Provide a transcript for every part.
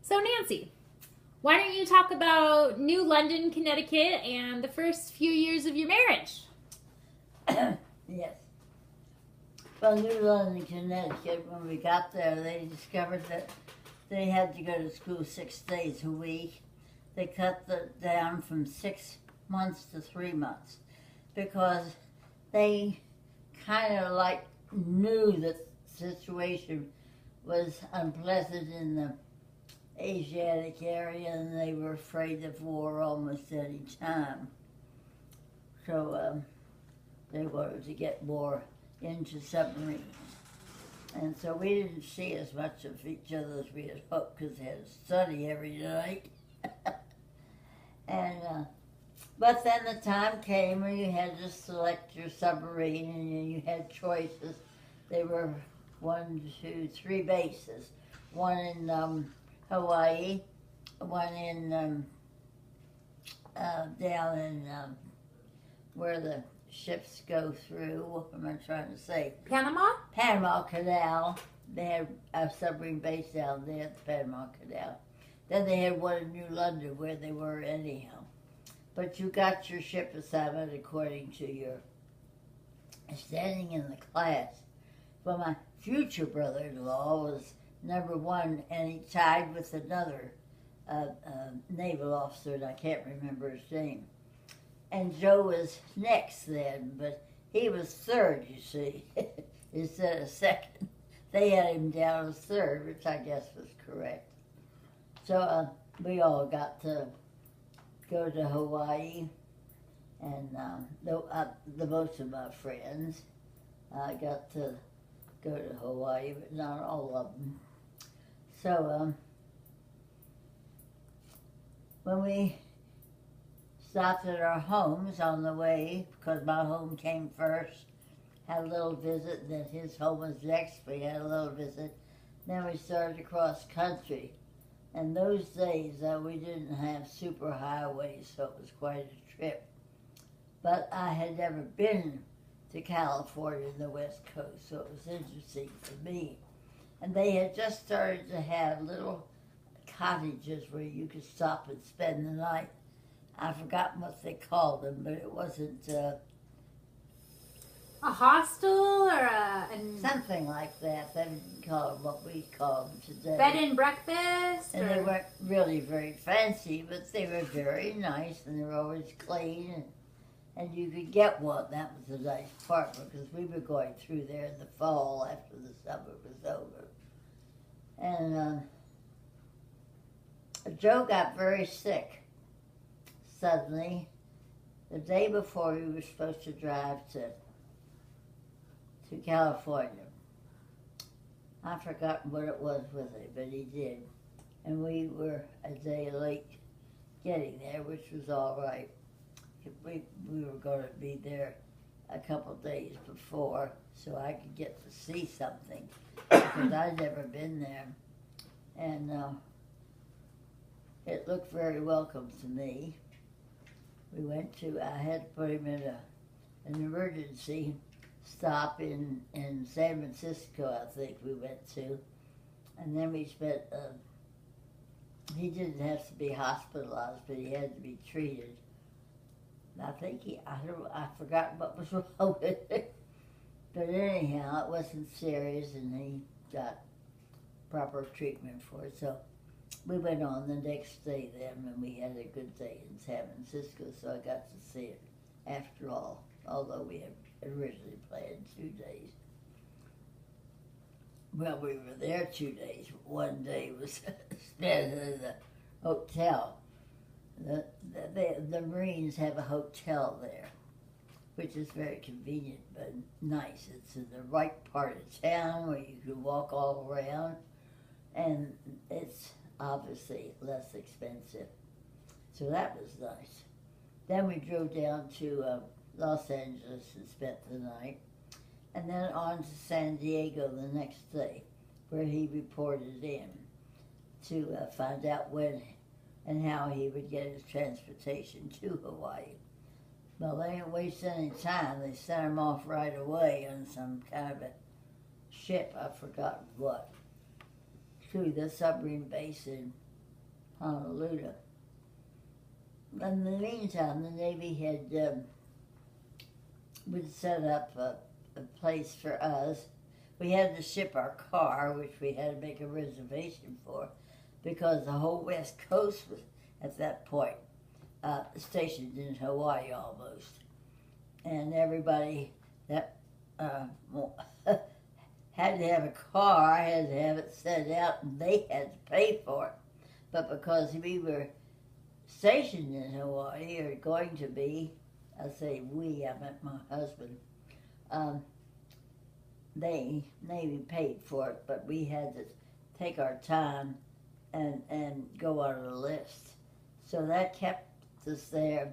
So Nancy, why don't you talk about New London, Connecticut, and the first few years of your marriage? Yes. Well, New London, Connecticut, when we got there, they discovered that they had to go to school 6 days a week. They cut it down from 6 months to 3 months because they kind of knew that the situation was unpleasant in the Asiatic area, and they were afraid of war almost any time. So they wanted to get more into submarines. And so we didn't see as much of each other as we had hoped because they had to study every night. But then the time came when you had to select your submarine and you had choices. There were 3 bases. One in Hawaii, one in down in where the ships go through. What am I trying to say? Panama? Panama Canal. They had a submarine base down there at the Panama Canal. Then they had one in New London where they were anyhow. But you got your ship assignment according to your standing in the class. Well, my future brother-in-law was number 1, and he tied with another naval officer, and I can't remember his name. And Joe was next then, but he was 3rd, you see, instead of 2nd. They had him down as 3rd, which I guess was correct. So we all got to go to Hawaii, and the most of my friends got to go to Hawaii, but not all of them. So when we stopped at our homes on the way, because my home came first, had a little visit, and then his home was next, we had a little visit. Then we started to cross country. And those days, we didn't have super highways, so it was quite a trip. But I had never been to California and the West Coast, so it was interesting for me. And they had just started to have little cottages where you could stop and spend the night. I've forgotten what they called them, but it wasn't... a hostel or something like that. They didn't call them what we call them today. bed and breakfast? And they weren't really very fancy, but they were very nice, and they were always clean, and you could get one. That was the nice part, because we were going through there in the fall after the summer was over. And Joe got very sick suddenly the day before we were supposed to drive to California. I've forgotten what it was with him, but he did. And we were a day late getting there, which was all right. We were going to be there a couple days before so I could get to see something, because I'd never been there. And it looked very welcome to me. We went to, I had to put him in an emergency stop in San Francisco, I think we went to. And then we spent, he didn't have to be hospitalized, but he had to be treated. I think I forgot what was wrong with it. But anyhow, it wasn't serious, and he got proper treatment for it. So we went on the next day then, and we had a good day in San Francisco, so I got to see it after all, although we had originally planned 2 days. Well, we were there 2 days. One day was spent in the hotel. The Marines have a hotel there, which is very convenient but nice. It's in the right part of town where you can walk all around, and it's obviously less expensive. So that was nice. Then we drove down to Los Angeles and spent the night, and then on to San Diego the next day, where he reported in to find out when and how he would get his transportation to Hawaii. Well, they didn't waste any time. They sent him off right away on some kind of a ship, I've forgotten what, to the submarine base in Honolulu. In the meantime, the Navy had would set up a place for us. We had to ship our car, which we had to make a reservation for, because the whole West Coast was, at that point, stationed in Hawaii almost. And everybody that had to have a car, had to have it set out, and they had to pay for it. But because we were stationed in Hawaii, or going to be, I say we, I meant my husband, they Navy paid for it, but we had to take our time and go on a list. So that kept us there.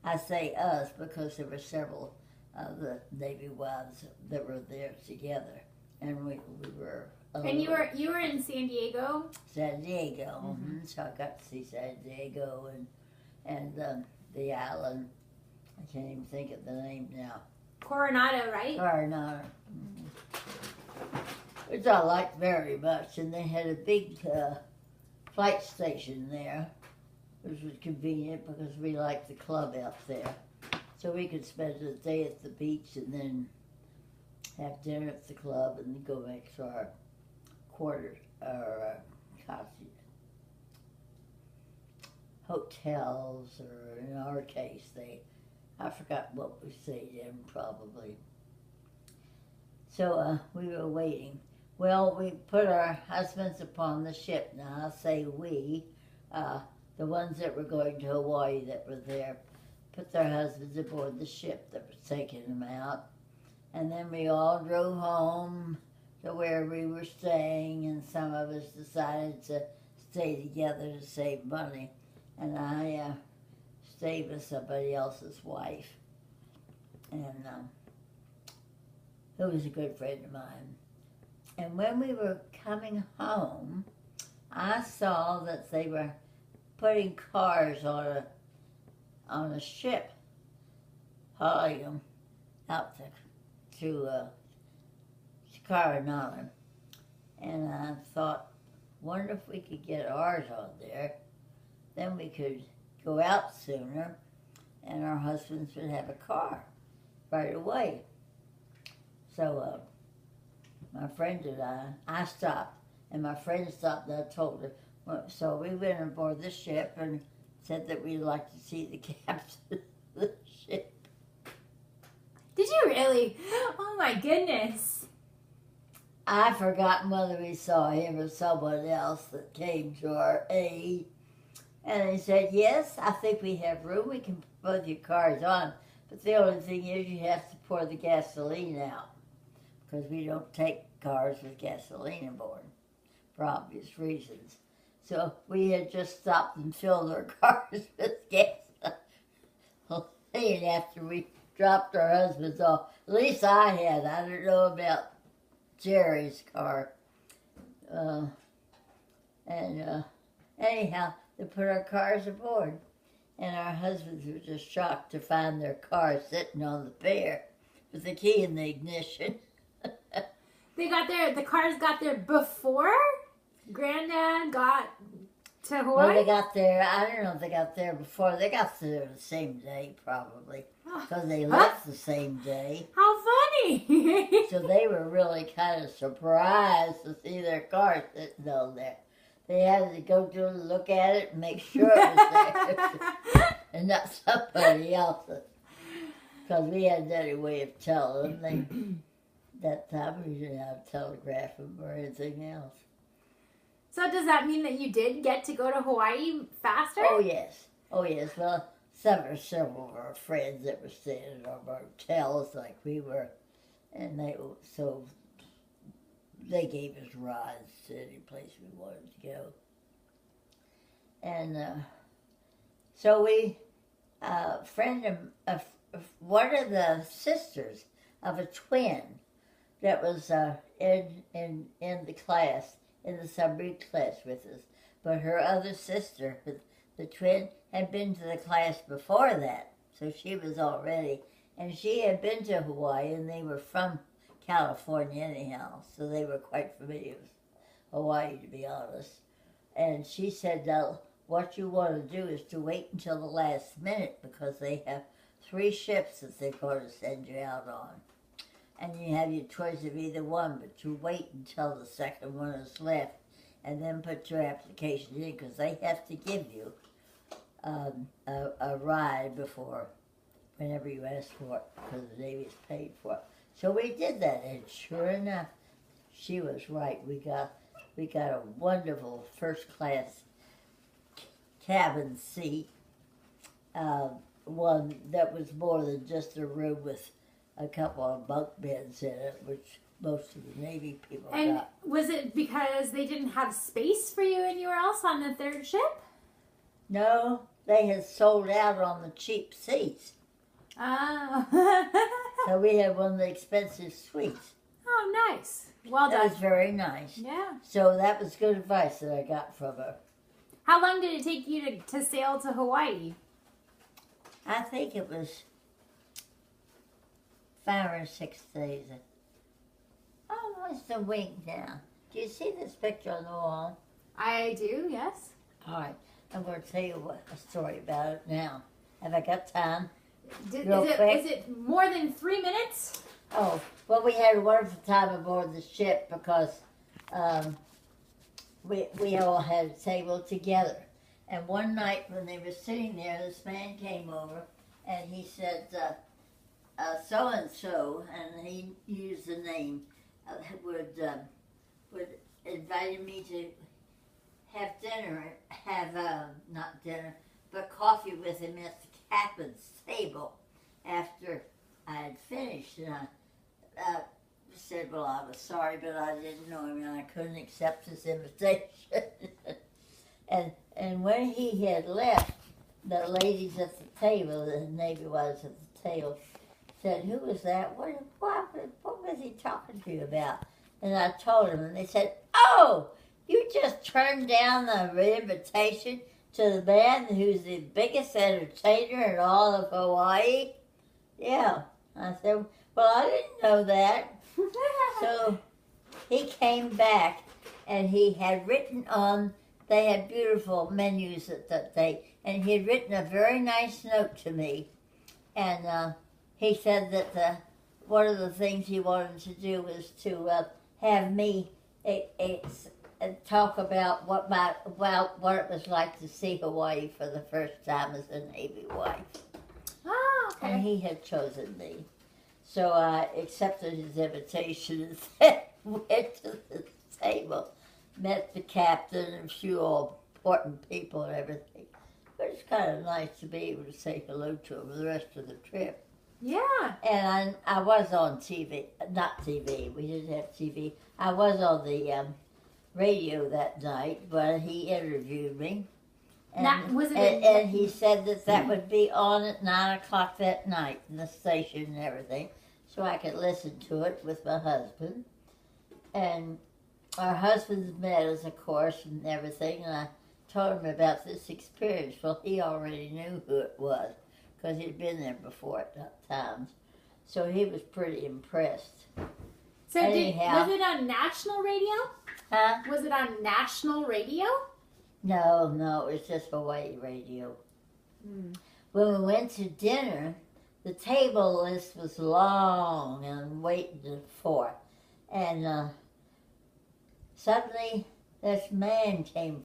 I say us because there were several of the Navy wives that were there together, and we were. And you were in San Diego. San Diego, so I got to see San Diego and the island. I can't even think of the name now. Coronado, right? Coronado. Which I liked very much, and they had a big flight station there, which was convenient because we liked the club out there. So we could spend the day at the beach and then have dinner at the club and then go back to our quarters, our cottage, hotels, or in our case, I forgot what we stayed in probably. So we were waiting. Well, we put our husbands upon the ship. Now, I say we, the ones that were going to Hawaii that were there, put their husbands aboard the ship that was taking them out. And then we all drove home to where we were staying, and some of us decided to stay together to save money. And I stayed with somebody else's wife. And who was a good friend of mine. And when we were coming home, I saw that they were putting cars on a ship, hauling them out to Coronado. And I thought, wonder if we could get ours on there. Then we could go out sooner, and our husbands would have a car right away. So my friend and I stopped, and my friend stopped, and I told her. Well, so we went aboard the ship and said that we'd like to see the captain of the ship. Did you really? Oh my goodness. I've forgotten whether we saw him or someone else that came to our aid. And they said, yes, I think we have room. We can put both your cars on. But the only thing is you have to pour the gasoline out, because we don't take cars with gasoline aboard for obvious reasons. So we had just stopped and filled our cars with gas after we dropped our husbands off. At least I had. I don't know about Jerry's car. Anyhow, they put our cars aboard. And our husbands were just shocked to find their car sitting on the pier with the key in the ignition. The cars got there before Granddad got to Hawaii? Well, they got there, I don't know if they got there before. They got there the same day, probably. Because they left the same day. How funny! So they were really kind of surprised to see their car sitting on there. They had to go to look at it and make sure it was there. And not somebody else's. Because we hadn't any way of telling them. That time we didn't have to telegraph them or anything else. So does that mean that you did get to go to Hawaii faster? Oh, yes. Oh, yes. Well, several of our friends that were staying in our hotels like we were, and they gave us rides to any place we wanted to go. And so one of the sisters of a twin that was in the class, in the submarine class with us, but her other sister, the twin, had been to the class before that, so she was all ready. And she had been to Hawaii, and they were from California anyhow, so they were quite familiar with Hawaii, to be honest. And she said, now, what you want to do is to wait until the last minute because they have 3 ships that they're going to send you out on. And you have your choice of either one, but you wait until the second one is left and then put your application in because they have to give you a ride before, whenever you ask for it, because the Navy's paid for it. So we did that, and sure enough, she was right. We got a wonderful first-class cabin seat, one that was more than just a room with a couple of bunk beds in it, which most of the Navy people And got. was it because they didn't have space for you anywhere else on the third ship? No, they had sold out on the cheap seats. Oh. So we had one of the expensive suites. Oh, nice. Well That done. was very nice. Yeah. So that was good advice that I got from her. How long did it take you to sail to Hawaii? I think it was 5 or 6 days. Almost a week now. Do you see this picture on the wall? I do, yes. All right. I'm going to tell you a story about it now. Have I got time? Is it more than 3 minutes? Oh, well, we had a wonderful time aboard the ship because we all had a table together. And one night when they were sitting there, this man came over and he said, so-and-so, and he used the name, would invite me to have dinner, not dinner, but coffee with him at the captain's table after I had finished. And I said, well, I was sorry, but I didn't know him and I couldn't accept his invitation. and when he had left, the ladies at the table, the Navy wives at the table, said, who was that? What was he talking to you about? And I told them, and they said, oh, you just turned down the invitation to the man who's the biggest entertainer in all of Hawaii? Yeah. I said, well, I didn't know that. So he came back, and he had written on, they had beautiful menus at that day, and he had written a very nice note to me. And he said that one of the things he wanted to do was to have me talk about what it was like to see Hawaii for the first time as a Navy wife. Oh, okay. And he had chosen me. So I accepted his invitation and went to the table, met the captain and a few important people and everything. But it's kind of nice to be able to say hello to him the rest of the trip. Yeah. And I was on TV, not TV, we didn't have TV. I was on the radio that night, but he interviewed me. And, and he said that would be on at 9 o'clock that night in the station and everything, so I could listen to it with my husband. And our husbands met us, of course, and everything, and I told him about this experience. Well, he already knew who it was, because he'd been there before at times. So he was pretty impressed. So was it on national radio? Huh? Was it on national radio? No, it was just Hawaii radio. Mm. When we went to dinner, the table list was long and waiting for. And suddenly this man came